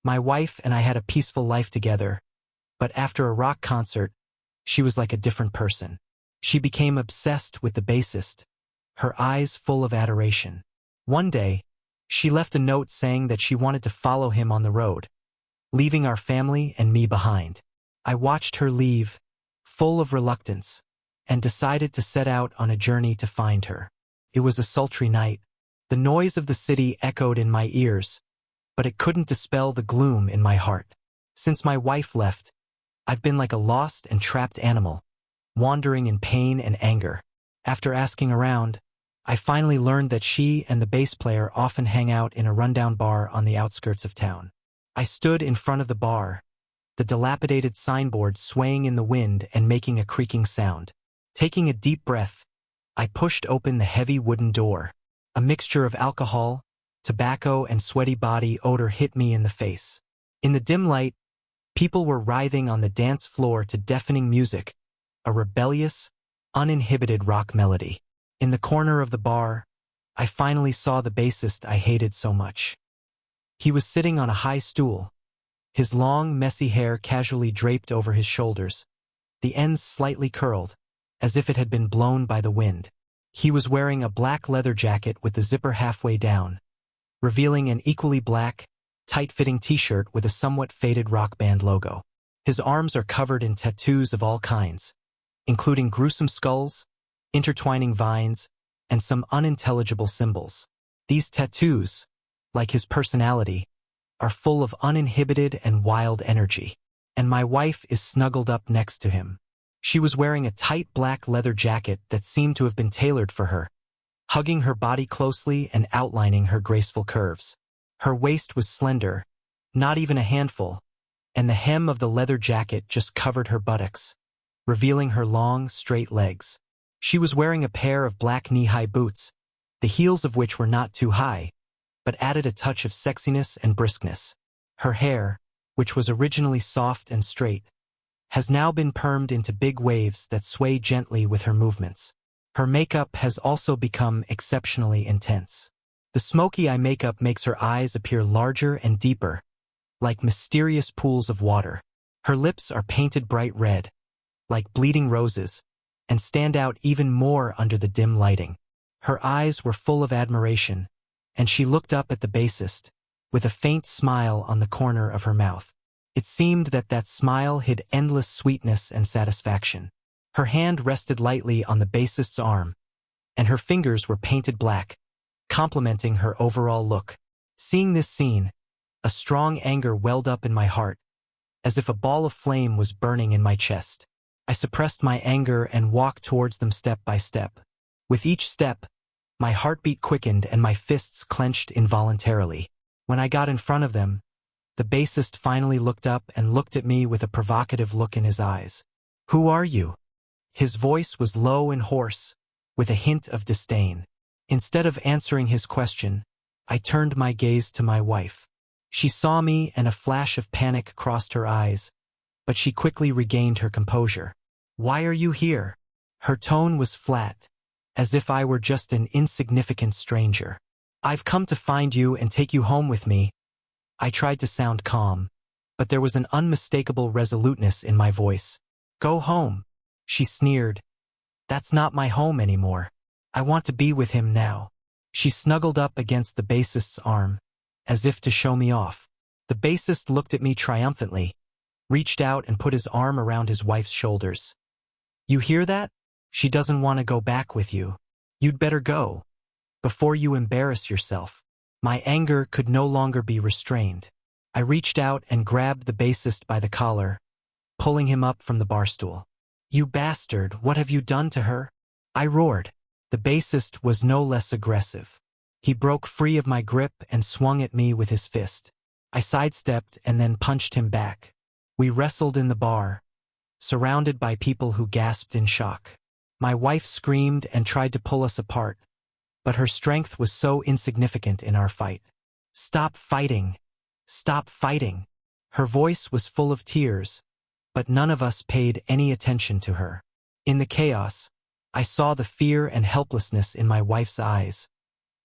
My wife and I had a peaceful life together, but after a rock concert, she was like a different person. She became obsessed with the bassist, her eyes full of adoration. One day, she left a note saying that she wanted to follow him on the road, leaving our family and me behind. I watched her leave, full of reluctance, and decided to set out on a journey to find her. It was a sultry night. The noise of the city echoed in my ears, but it couldn't dispel the gloom in my heart. Since my wife left, I've been like a lost and trapped animal, wandering in pain and anger. After asking around, I finally learned that she and the bass player often hang out in a rundown bar on the outskirts of town. I stood in front of the bar, the dilapidated signboard swaying in the wind and making a creaking sound. Taking a deep breath, I pushed open the heavy wooden door. A mixture of alcohol, tobacco, and sweaty body odor hit me in the face. In the dim light, people were writhing on the dance floor to deafening music, a rebellious, uninhibited rock melody. In the corner of the bar, I finally saw the bassist I hated so much. He was sitting on a high stool, his long, messy hair casually draped over his shoulders, the ends slightly curled, as if it had been blown by the wind. He was wearing a black leather jacket with the zipper halfway down, revealing an equally black, tight-fitting t-shirt with a somewhat faded rock band logo. His arms are covered in tattoos of all kinds, including gruesome skulls, intertwining vines, and some unintelligible symbols. These tattoos, like his personality, are full of uninhibited and wild energy. And my wife is snuggled up next to him. She was wearing a tight black leather jacket that seemed to have been tailored for her, hugging her body closely and outlining her graceful curves. Her waist was slender, not even a handful, and the hem of the leather jacket just covered her buttocks, revealing her long, straight legs. She was wearing a pair of black knee-high boots, the heels of which were not too high, but added a touch of sexiness and briskness. Her hair, which was originally soft and straight, has now been permed into big waves that sway gently with her movements. Her makeup has also become exceptionally intense. The smoky eye makeup makes her eyes appear larger and deeper, like mysterious pools of water. Her lips are painted bright red, like bleeding roses, and stand out even more under the dim lighting. Her eyes were full of admiration, and she looked up at the bassist, with a faint smile on the corner of her mouth. It seemed that that smile hid endless sweetness and satisfaction. Her hand rested lightly on the bassist's arm, and her fingers were painted black, complementing her overall look. Seeing this scene, a strong anger welled up in my heart, as if a ball of flame was burning in my chest. I suppressed my anger and walked towards them step by step. With each step, my heartbeat quickened and my fists clenched involuntarily. When I got in front of them, the bassist finally looked up and looked at me with a provocative look in his eyes. "Who are you?" His voice was low and hoarse, with a hint of disdain. Instead of answering his question, I turned my gaze to my wife. She saw me and a flash of panic crossed her eyes, but she quickly regained her composure. "Why are you here?" Her tone was flat, as if I were just an insignificant stranger. "I've come to find you and take you home with me." I tried to sound calm, but there was an unmistakable resoluteness in my voice. "Go home," she sneered. "That's not my home anymore. I want to be with him now." She snuggled up against the bassist's arm, as if to show me off. The bassist looked at me triumphantly, reached out and put his arm around his wife's shoulders. "You hear that? She doesn't want to go back with you. You'd better go, before you embarrass yourself." My anger could no longer be restrained. I reached out and grabbed the bassist by the collar, pulling him up from the bar stool. "You bastard, what have you done to her?" I roared. The bassist was no less aggressive. He broke free of my grip and swung at me with his fist. I sidestepped and then punched him back. We wrestled in the bar, surrounded by people who gasped in shock. My wife screamed and tried to pull us apart, but her strength was so insignificant in our fight. "Stop fighting! Stop fighting!" Her voice was full of tears, but none of us paid any attention to her. In the chaos, I saw the fear and helplessness in my wife's eyes,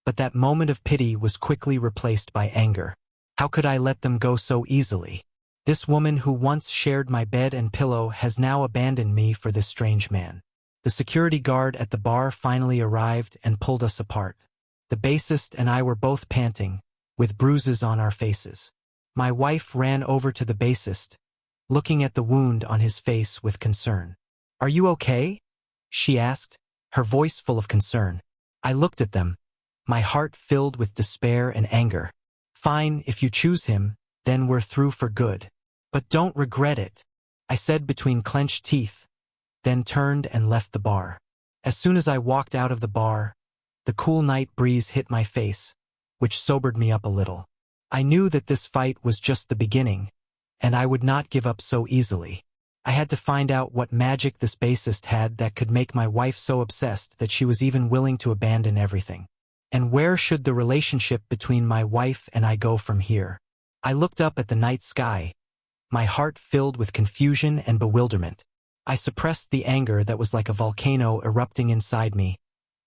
but that moment of pity was quickly replaced by anger. How could I let them go so easily? This woman who once shared my bed and pillow has now abandoned me for this strange man. The security guard at the bar finally arrived and pulled us apart. The bassist and I were both panting, with bruises on our faces. My wife ran over to the bassist, looking at the wound on his face with concern. "Are you okay?" she asked, her voice full of concern. I looked at them, my heart filled with despair and anger. "Fine, if you choose him, then we're through for good. But don't regret it," I said between clenched teeth, then turned and left the bar. As soon as I walked out of the bar, the cool night breeze hit my face, which sobered me up a little. I knew that this fight was just the beginning, and I would not give up so easily. I had to find out what magic this bassist had that could make my wife so obsessed that she was even willing to abandon everything. And where should the relationship between my wife and I go from here? I looked up at the night sky, my heart filled with confusion and bewilderment. I suppressed the anger that was like a volcano erupting inside me,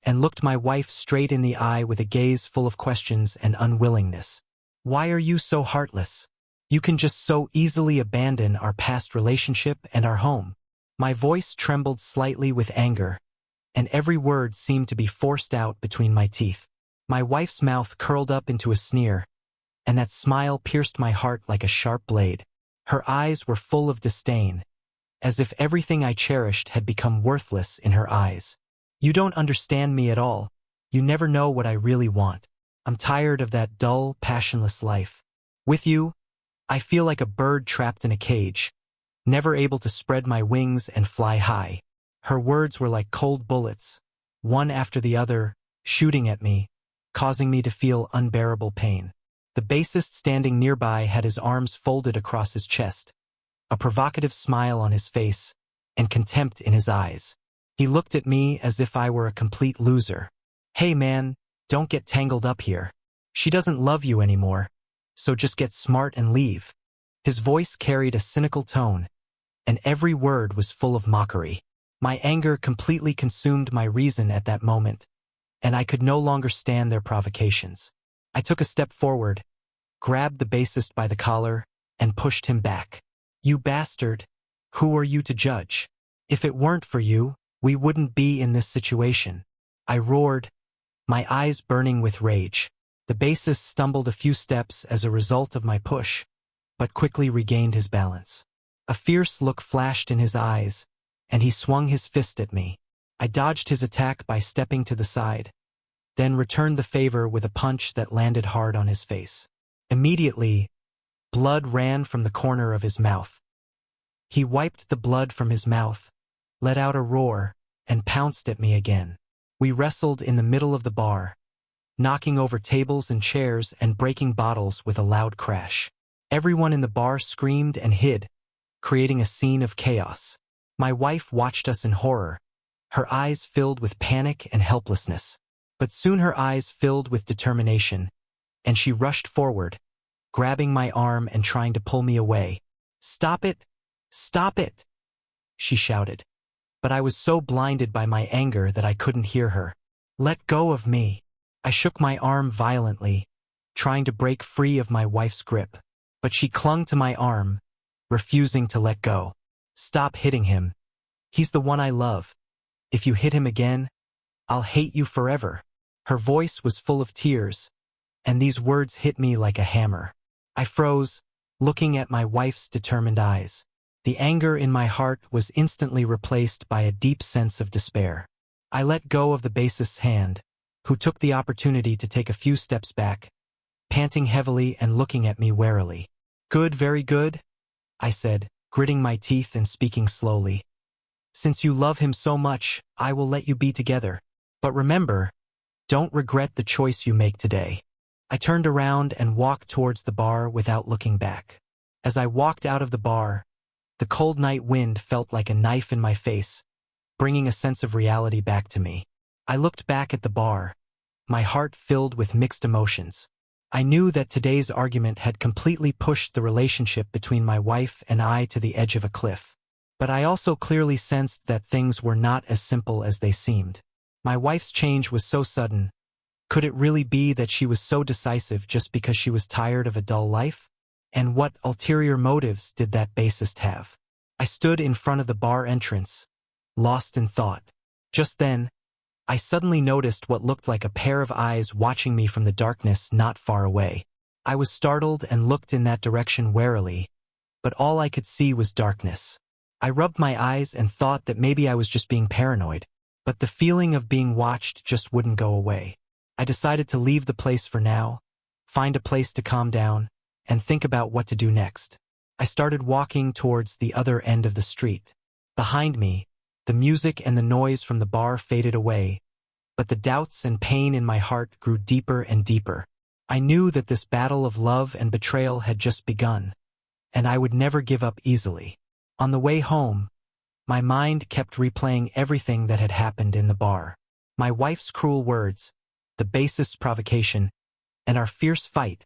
and looked my wife straight in the eye with a gaze full of questions and unwillingness. "Why are you so heartless? You can just so easily abandon our past relationship and our home." My voice trembled slightly with anger, and every word seemed to be forced out between my teeth. My wife's mouth curled up into a sneer, and that smile pierced my heart like a sharp blade. Her eyes were full of disdain, as if everything I cherished had become worthless in her eyes. "You don't understand me at all. You never know what I really want. I'm tired of that dull, passionless life. With you, I feel like a bird trapped in a cage, never able to spread my wings and fly high." Her words were like cold bullets, one after the other, shooting at me, causing me to feel unbearable pain. The bassist standing nearby had his arms folded across his chest, a provocative smile on his face, and contempt in his eyes. He looked at me as if I were a complete loser. "Hey man, don't get tangled up here. She doesn't love you anymore, so just get smart and leave." His voice carried a cynical tone, and every word was full of mockery. My anger completely consumed my reason at that moment, and I could no longer stand their provocations. I took a step forward, grabbed the bassist by the collar, and pushed him back. "You bastard! Who are you to judge? If it weren't for you, we wouldn't be in this situation," I roared, my eyes burning with rage. The bassist stumbled a few steps as a result of my push, but quickly regained his balance. A fierce look flashed in his eyes, and he swung his fist at me. I dodged his attack by stepping to the side, then returned the favor with a punch that landed hard on his face. Immediately, blood ran from the corner of his mouth. He wiped the blood from his mouth, let out a roar, and pounced at me again. We wrestled in the middle of the bar, knocking over tables and chairs and breaking bottles with a loud crash. Everyone in the bar screamed and hid, creating a scene of chaos. My wife watched us in horror, her eyes filled with panic and helplessness. But soon her eyes filled with determination, and she rushed forward, grabbing my arm and trying to pull me away. "Stop it! Stop it!" she shouted. But I was so blinded by my anger that I couldn't hear her. "Let go of me!" I shook my arm violently, trying to break free of my wife's grip. But she clung to my arm, refusing to let go. "Stop hitting him. He's the one I love. If you hit him again, I'll hate you forever." Her voice was full of tears, and these words hit me like a hammer. I froze, looking at my wife's determined eyes. The anger in my heart was instantly replaced by a deep sense of despair. I let go of the bassist's hand, who took the opportunity to take a few steps back, panting heavily and looking at me warily. "Good, very good," I said, gritting my teeth and speaking slowly. "Since you love him so much, I will let you be together. But remember, don't regret the choice you make today." I turned around and walked towards the bar without looking back. As I walked out of the bar, the cold night wind felt like a knife in my face, bringing a sense of reality back to me. I looked back at the bar, my heart filled with mixed emotions. I knew that today's argument had completely pushed the relationship between my wife and I to the edge of a cliff. But I also clearly sensed that things were not as simple as they seemed. My wife's change was so sudden, Could it really be that she was so decisive just because she was tired of a dull life? And what ulterior motives did that bassist have? I stood in front of the bar entrance, lost in thought. Just then, I suddenly noticed what looked like a pair of eyes watching me from the darkness not far away. I was startled and looked in that direction warily, but all I could see was darkness. I rubbed my eyes and thought that maybe I was just being paranoid, but the feeling of being watched just wouldn't go away. I decided to leave the place for now, find a place to calm down, and think about what to do next. I started walking towards the other end of the street. Behind me, the music and the noise from the bar faded away, but the doubts and pain in my heart grew deeper and deeper. I knew that this battle of love and betrayal had just begun, and I would never give up easily. On the way home, my mind kept replaying everything that had happened in the bar. My wife's cruel words, the bassist's provocation, and our fierce fight.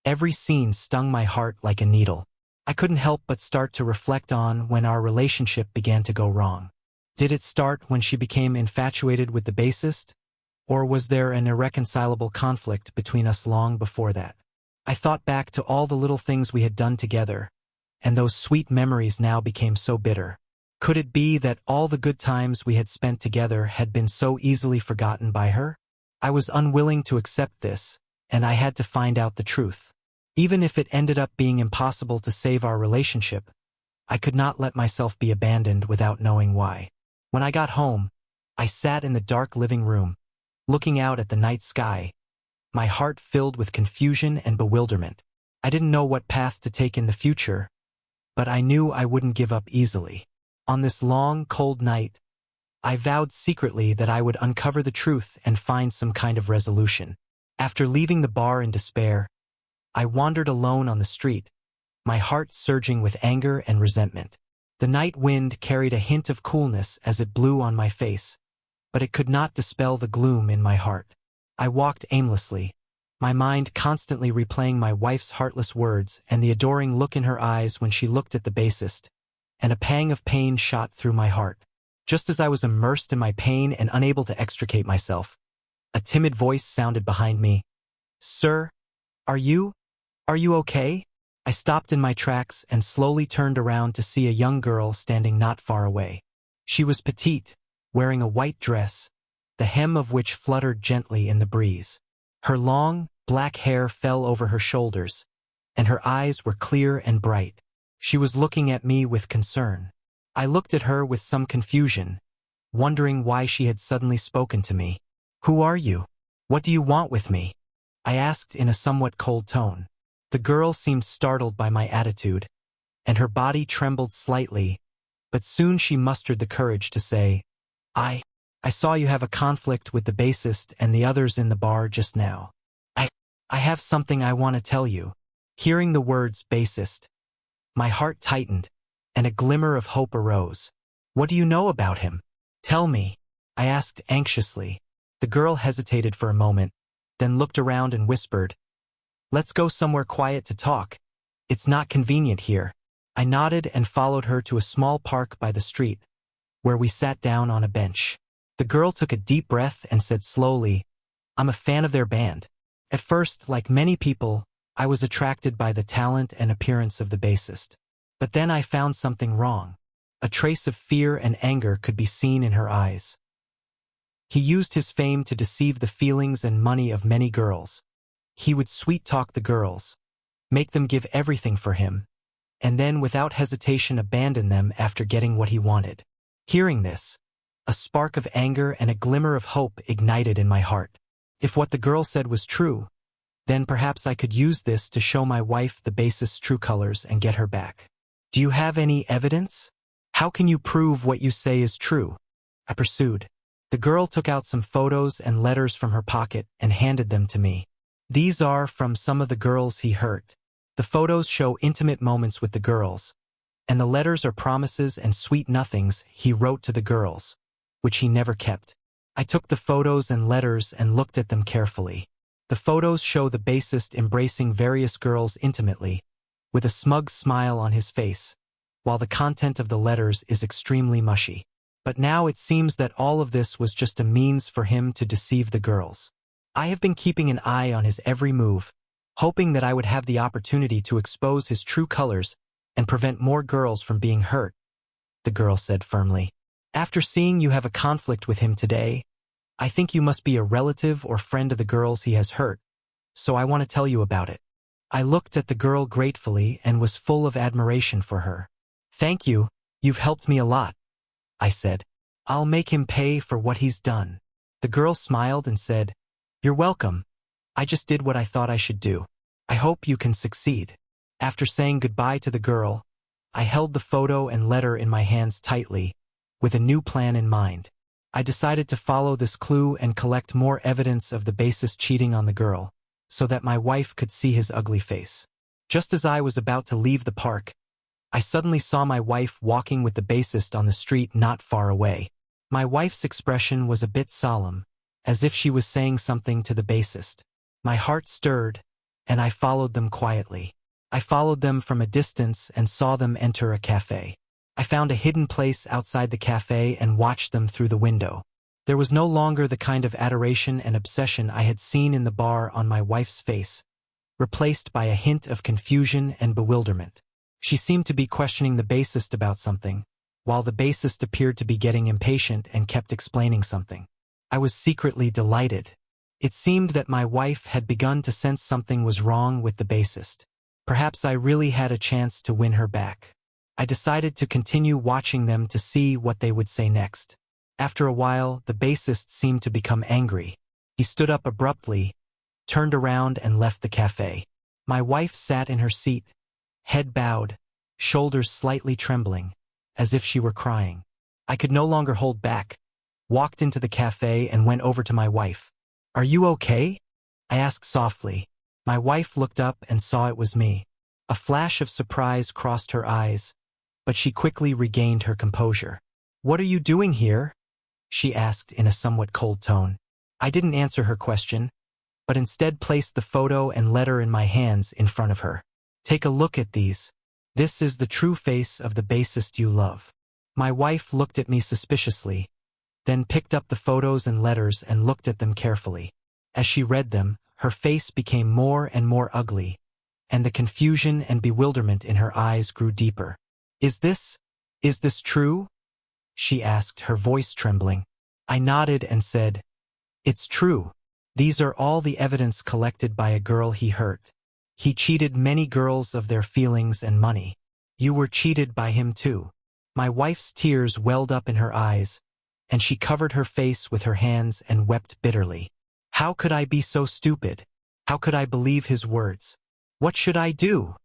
Every scene stung my heart like a needle. I couldn't help but start to reflect on when our relationship began to go wrong. Did it start when she became infatuated with the bassist? Or was there an irreconcilable conflict between us long before that? I thought back to all the little things we had done together, and those sweet memories now became so bitter. Could it be that all the good times we had spent together had been so easily forgotten by her? I was unwilling to accept this, and I had to find out the truth. Even if it ended up being impossible to save our relationship, I could not let myself be abandoned without knowing why. When I got home, I sat in the dark living room, looking out at the night sky, my heart filled with confusion and bewilderment. I didn't know what path to take in the future, but I knew I wouldn't give up easily. On this long, cold night, I vowed secretly that I would uncover the truth and find some kind of resolution. After leaving the bar in despair, I wandered alone on the street, my heart surging with anger and resentment. The night wind carried a hint of coolness as it blew on my face, but it could not dispel the gloom in my heart. I walked aimlessly, my mind constantly replaying my wife's heartless words and the adoring look in her eyes when she looked at the bassist, and a pang of pain shot through my heart. Just as I was immersed in my pain and unable to extricate myself, a timid voice sounded behind me. "Sir, are you okay?" I stopped in my tracks and slowly turned around to see a young girl standing not far away. She was petite, wearing a white dress, the hem of which fluttered gently in the breeze. Her long, black hair fell over her shoulders, and her eyes were clear and bright. She was looking at me with concern. I looked at her with some confusion, wondering why she had suddenly spoken to me. "Who are you? What do you want with me?" I asked in a somewhat cold tone. The girl seemed startled by my attitude, and her body trembled slightly, but soon she mustered the courage to say, I saw you have a conflict with the bassist and the others in the bar just now. I have something I want to tell you." Hearing the words bassist, my heart tightened, and a glimmer of hope arose. "What do you know about him? Tell me," I asked anxiously. The girl hesitated for a moment, then looked around and whispered, "Let's go somewhere quiet to talk. It's not convenient here." I nodded and followed her to a small park by the street, where we sat down on a bench. The girl took a deep breath and said slowly, "I'm a fan of their band." At first, like many people, I was attracted by the talent and appearance of the bassist. But then I found something wrong. A trace of fear and anger could be seen in her eyes. He used his fame to deceive the feelings and money of many girls. He would sweet-talk the girls, make them give everything for him, and then without hesitation abandon them after getting what he wanted. Hearing this, a spark of anger and a glimmer of hope ignited in my heart. If what the girl said was true, then perhaps I could use this to show my wife the bassist's true colors and get her back. "Do you have any evidence? How can you prove what you say is true?" I pursued. The girl took out some photos and letters from her pocket and handed them to me. "These are from some of the girls he hurt. The photos show intimate moments with the girls, and the letters are promises and sweet nothings he wrote to the girls, which he never kept." I took the photos and letters and looked at them carefully. The photos show the bassist embracing various girls intimately, with a smug smile on his face, while the content of the letters is extremely mushy. But now it seems that all of this was just a means for him to deceive the girls. I have been keeping an eye on his every move, hoping that I would have the opportunity to expose his true colors and prevent more girls from being hurt, the girl said firmly. After seeing you have a conflict with him today, I think you must be a relative or friend of the girls he has hurt, so I want to tell you about it. I looked at the girl gratefully and was full of admiration for her. Thank you, you've helped me a lot, I said. I'll make him pay for what he's done. The girl smiled and said, You're welcome. I just did what I thought I should do. I hope you can succeed. After saying goodbye to the girl, I held the photo and letter in my hands tightly, with a new plan in mind. I decided to follow this clue and collect more evidence of the bassist cheating on the girl, so that my wife could see his ugly face. Just as I was about to leave the park, I suddenly saw my wife walking with the bassist on the street not far away. My wife's expression was a bit solemn, as if she was saying something to the bassist. My heart stirred, and I followed them quietly. I followed them from a distance and saw them enter a cafe. I found a hidden place outside the cafe and watched them through the window. There was no longer the kind of adoration and obsession I had seen in the bar on my wife's face, replaced by a hint of confusion and bewilderment. She seemed to be questioning the bassist about something, while the bassist appeared to be getting impatient and kept explaining something. I was secretly delighted. It seemed that my wife had begun to sense something was wrong with the bassist. Perhaps I really had a chance to win her back. I decided to continue watching them to see what they would say next. After a while, the bassist seemed to become angry. He stood up abruptly, turned around and left the cafe. My wife sat in her seat, head bowed, shoulders slightly trembling, as if she were crying. I could no longer hold back, walked into the cafe and went over to my wife. Are you okay? I asked softly. My wife looked up and saw it was me. A flash of surprise crossed her eyes, but she quickly regained her composure. What are you doing here? She asked in a somewhat cold tone. I didn't answer her question, but instead placed the photo and letter in my hands in front of her. Take a look at these. This is the true face of the bassist you love. My wife looked at me suspiciously, then picked up the photos and letters and looked at them carefully. As she read them, her face became more and more ugly, and the confusion and bewilderment in her eyes grew deeper. Is this true? She asked, her voice trembling. I nodded and said, It's true. These are all the evidence collected by a girl he hurt. He cheated many girls of their feelings and money. You were cheated by him too. My wife's tears welled up in her eyes, and she covered her face with her hands and wept bitterly. How could I be so stupid? How could I believe his words? What should I do?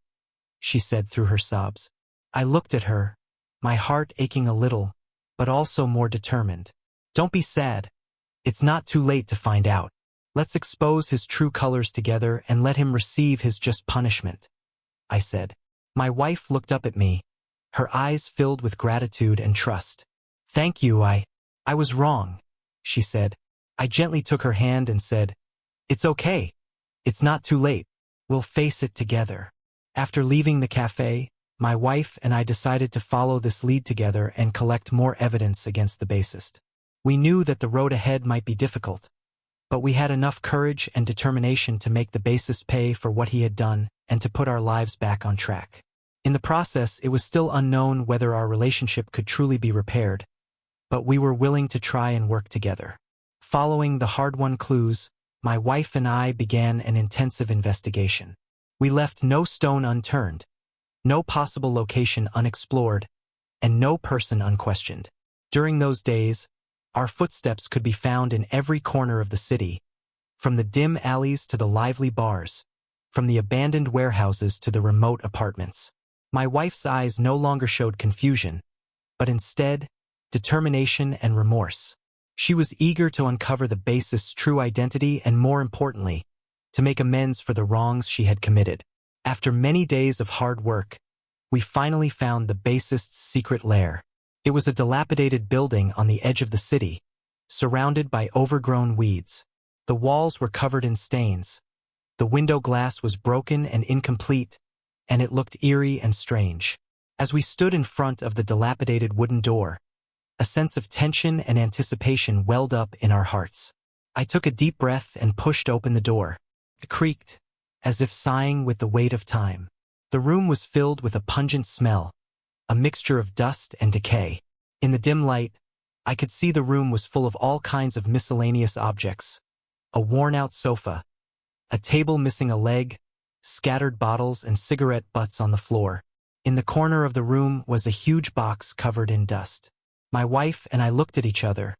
She said through her sobs. I looked at her, my heart aching a little, but also more determined. Don't be sad. It's not too late to find out. Let's expose his true colors together and let him receive his just punishment, I said. My wife looked up at me, her eyes filled with gratitude and trust. Thank you, I was wrong, she said. I gently took her hand and said, It's okay. It's not too late. We'll face it together. After leaving the cafe, my wife and I decided to follow this lead together and collect more evidence against the bassist. We knew that the road ahead might be difficult, but we had enough courage and determination to make the bassist pay for what he had done and to put our lives back on track. In the process, it was still unknown whether our relationship could truly be repaired, but we were willing to try and work together. Following the hard-won clues, my wife and I began an intensive investigation. We left no stone unturned, no possible location unexplored, and no person unquestioned. During those days, our footsteps could be found in every corner of the city, from the dim alleys to the lively bars, from the abandoned warehouses to the remote apartments. My wife's eyes no longer showed confusion, but instead, determination and remorse. She was eager to uncover the bassist's true identity and, more importantly, to make amends for the wrongs she had committed. After many days of hard work, we finally found the bassist's secret lair. It was a dilapidated building on the edge of the city, surrounded by overgrown weeds. The walls were covered in stains. The window glass was broken and incomplete, and it looked eerie and strange. As we stood in front of the dilapidated wooden door, a sense of tension and anticipation welled up in our hearts. I took a deep breath and pushed open the door. It creaked, as if sighing with the weight of time. The room was filled with a pungent smell, a mixture of dust and decay. In the dim light, I could see the room was full of all kinds of miscellaneous objects. A worn-out sofa, a table missing a leg, scattered bottles and cigarette butts on the floor. In the corner of the room was a huge box covered in dust. My wife and I looked at each other,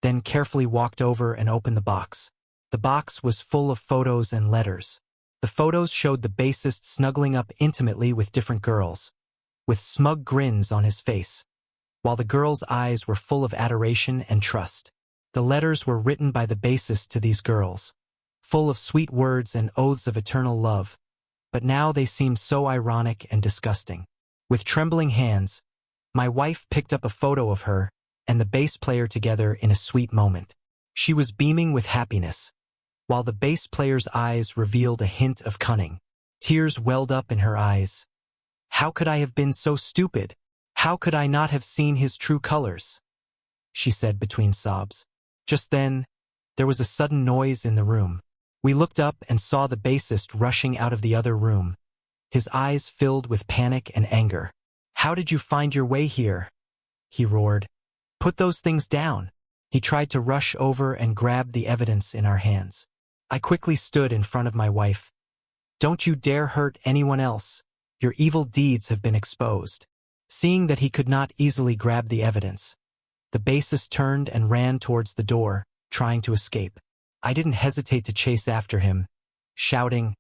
then carefully walked over and opened the box. The box was full of photos and letters. The photos showed the bassist snuggling up intimately with different girls, with smug grins on his face, while the girls' eyes were full of adoration and trust. The letters were written by the bassist to these girls, full of sweet words and oaths of eternal love, but now they seemed so ironic and disgusting. With trembling hands, my wife picked up a photo of her and the bass player together in a sweet moment. She was beaming with happiness, while the bass player's eyes revealed a hint of cunning. Tears welled up in her eyes. How could I have been so stupid? How could I not have seen his true colors? She said between sobs. Just then, there was a sudden noise in the room. We looked up and saw the bassist rushing out of the other room, his eyes filled with panic and anger. How did you find your way here? He roared. Put those things down. He tried to rush over and grab the evidence in our hands. I quickly stood in front of my wife. Don't you dare hurt anyone else. Your evil deeds have been exposed. Seeing that he could not easily grab the evidence, the bassist turned and ran towards the door, trying to escape. I didn't hesitate to chase after him, shouting,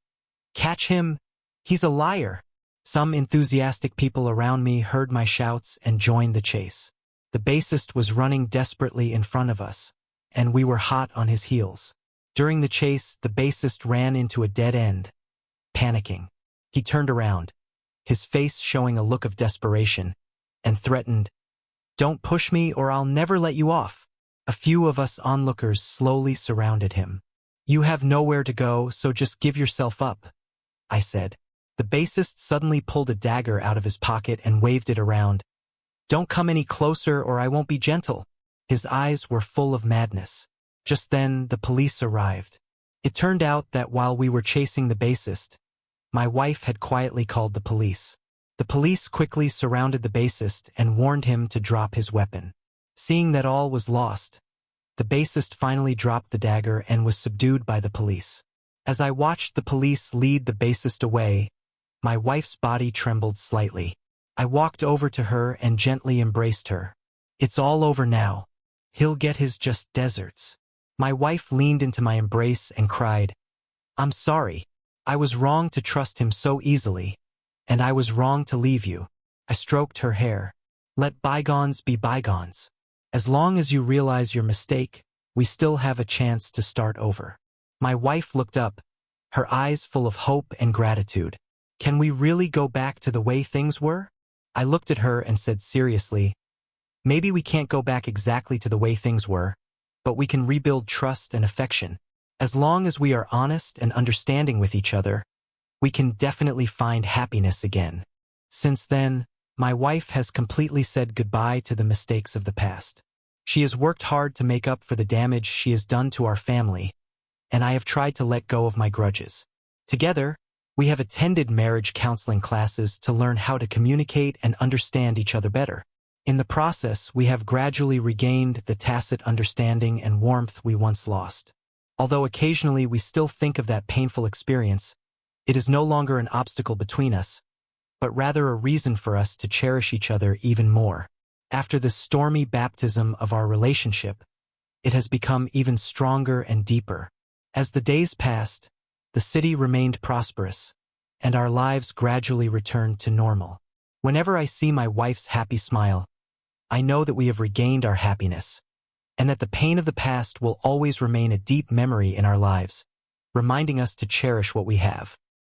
"Catch him! He's a liar!" Some enthusiastic people around me heard my shouts and joined the chase. The bassist was running desperately in front of us, and we were hot on his heels. During the chase, the bassist ran into a dead end, panicking. He turned around, his face showing a look of desperation, and threatened, "Don't push me or I'll never let you off." A few of us onlookers slowly surrounded him. "You have nowhere to go, so just give yourself up," I said. The bassist suddenly pulled a dagger out of his pocket and waved it around. "Don't come any closer or I won't be gentle." His eyes were full of madness. Just then, the police arrived. It turned out that while we were chasing the bassist, my wife had quietly called the police. The police quickly surrounded the bassist and warned him to drop his weapon. Seeing that all was lost, the bassist finally dropped the dagger and was subdued by the police. As I watched the police lead the bassist away, my wife's body trembled slightly. I walked over to her and gently embraced her. "It's all over now. He'll get his just desserts." My wife leaned into my embrace and cried, "I'm sorry. I was wrong to trust him so easily, and I was wrong to leave you." I stroked her hair. "Let bygones be bygones. As long as you realize your mistake, we still have a chance to start over." My wife looked up, her eyes full of hope and gratitude. "Can we really go back to the way things were?" I looked at her and said seriously, "Maybe we can't go back exactly to the way things were, but we can rebuild trust and affection. As long as we are honest and understanding with each other, we can definitely find happiness again." Since then, my wife has completely said goodbye to the mistakes of the past. She has worked hard to make up for the damage she has done to our family, and I have tried to let go of my grudges. Together, we have attended marriage counseling classes to learn how to communicate and understand each other better. In the process, we have gradually regained the tacit understanding and warmth we once lost. Although occasionally we still think of that painful experience, it is no longer an obstacle between us, but rather a reason for us to cherish each other even more. After the stormy baptism of our relationship, it has become even stronger and deeper. As the days passed, the city remained prosperous, and our lives gradually returned to normal. Whenever I see my wife's happy smile, I know that we have regained our happiness, and that the pain of the past will always remain a deep memory in our lives, reminding us to cherish what we have.